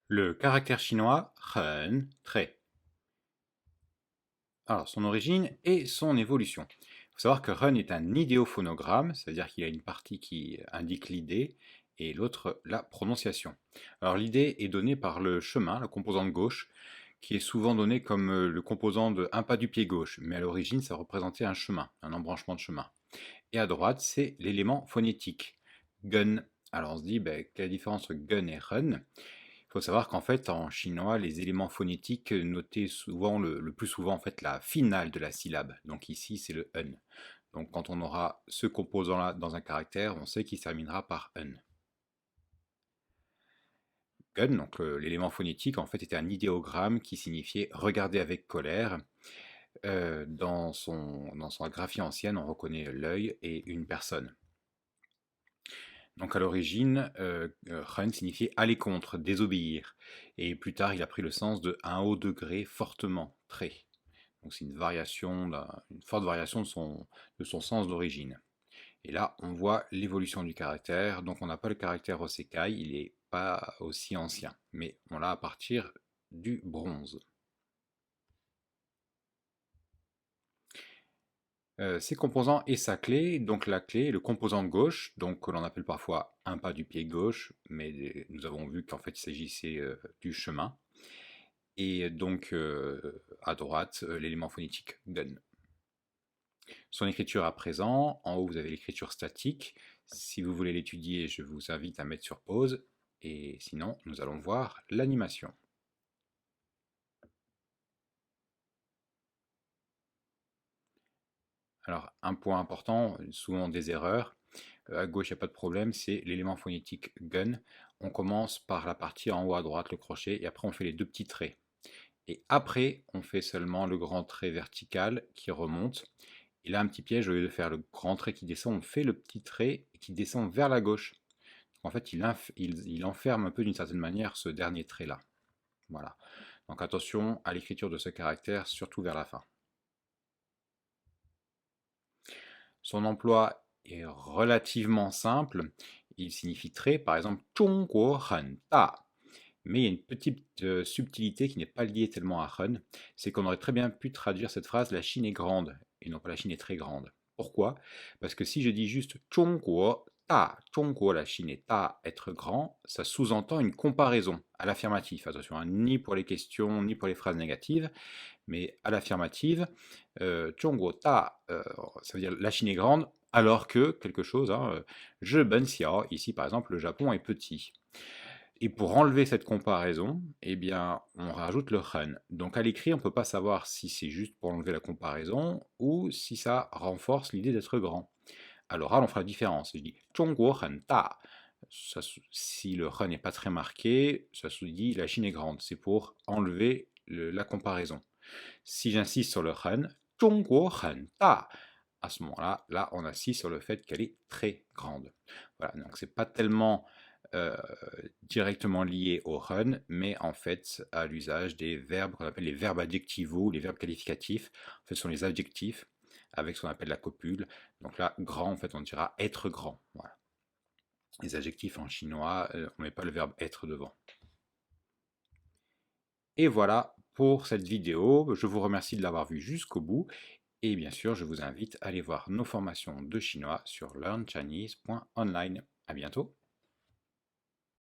Le caractère chinois Ren, très. Alors, son origine et son évolution. Il faut savoir que Ren est un idéophonogramme, c'est-à-dire qu'il y a une partie qui indique l'idée et l'autre la prononciation. Alors, l'idée est donnée par le chemin, la composante gauche, qui est souvent donnée comme le composant de un pas du pied gauche, mais à l'origine, ça représentait un chemin, un embranchement de chemin. Et à droite, c'est l'élément phonétique, gun. Alors, on se dit, ben, quelle est la différence entre gun et Ren? Il faut savoir qu'en fait, en chinois, les éléments phonétiques notaient souvent, le plus souvent, en fait, la finale de la syllabe. Donc ici, c'est le un. Donc quand on aura ce composant-là dans un caractère, on sait qu'il se terminera par un. Gun, donc l'élément phonétique, en fait, était un idéogramme qui signifiait regarder avec colère. Dans sa graphie ancienne, on reconnaît l'œil et une personne. Donc à l'origine, Ren signifiait aller contre, désobéir. Et plus tard, il a pris le sens de un haut degré fortement, très. Donc c'est une variation, une forte variation de son sens d'origine. Et là, on voit l'évolution du caractère. Donc on n'a pas le caractère Osekai, il n'est pas aussi ancien. Mais on l'a à partir du bronze. Ses composants et sa clé, donc la clé est le composant gauche, donc que l'on appelle parfois un pas du pied gauche, mais nous avons vu qu'en fait il s'agissait du chemin. Et donc à droite, l'élément phonétique gun. Son écriture à présent, en haut vous avez l'écriture statique. Si vous voulez l'étudier, je vous invite à mettre sur pause. Et sinon, nous allons voir l'animation. Alors, un point important, souvent des erreurs. À gauche, il n'y a pas de problème, c'est l'élément phonétique gun. On commence par la partie en haut à droite, le crochet, et après on fait les deux petits traits. Et après, on fait seulement le grand trait vertical qui remonte. Et là, un petit piège, au lieu de faire le grand trait qui descend, on fait le petit trait qui descend vers la gauche. En fait, il enferme un peu d'une certaine manière ce dernier trait-là. Voilà. Donc attention à l'écriture de ce caractère, surtout vers la fin. Son emploi est relativement simple. Il signifie très, par exemple, 中国很大. Mais il y a une petite subtilité qui n'est pas liée tellement à Hun, c'est qu'on aurait très bien pu traduire cette phrase la Chine est grande, et non pas la Chine est très grande. Pourquoi? Parce que si je dis juste 中国 ta, 中国 la Chine est ta, être grand, ça sous-entend une comparaison à l'affirmatif. Attention, hein, ni pour les questions, ni pour les phrases négatives, mais à l'affirmative, 中国 ta, ça veut dire la Chine est grande, alors que quelque chose, hein, je ben xiao, ici par exemple le Japon est petit. Et pour enlever cette comparaison, eh bien, on rajoute le ren. Donc à l'écrit, on ne peut pas savoir si c'est juste pour enlever la comparaison ou si ça renforce l'idée d'être grand. À l'oral, on fera la différence. Je dis 中国很大. Si le ren n'est pas très marqué, ça se dit la Chine est grande. C'est pour enlever la comparaison. Si j'insiste sur le ren, 中国很大, à ce moment-là, là, on insiste sur le fait qu'elle est très grande. Voilà, donc c'est pas tellement directement lié au run, mais en fait à l'usage des verbes qu'on appelle les verbes adjectivaux, les verbes qualificatifs. En fait, ce sont les adjectifs avec ce qu'on appelle la copule. Donc là, grand, en fait, on dira être grand. Voilà. Les adjectifs en chinois, on ne met pas le verbe être devant. Et voilà pour cette vidéo. Je vous remercie de l'avoir vue jusqu'au bout. Et bien sûr, je vous invite à aller voir nos formations de chinois sur learnchinese.online. À bientôt.